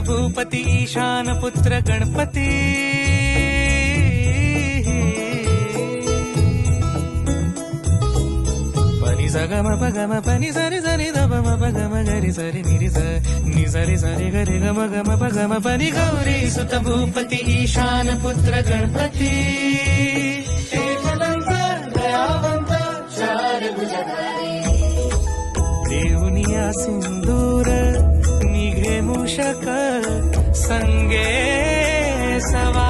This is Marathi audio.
भूपती ईशान पुत्र गणपती पनी सगम पगम पनी सरी सरी दम पगम गरी सरी निरी नि सरी सरी गरी गम गम पगम पनी गौरी सुत भूपती ईशान पुत्र गणपती दयावंत चार भुजधारी देऊनिया सिंदूर निघे मूषक संगे सवा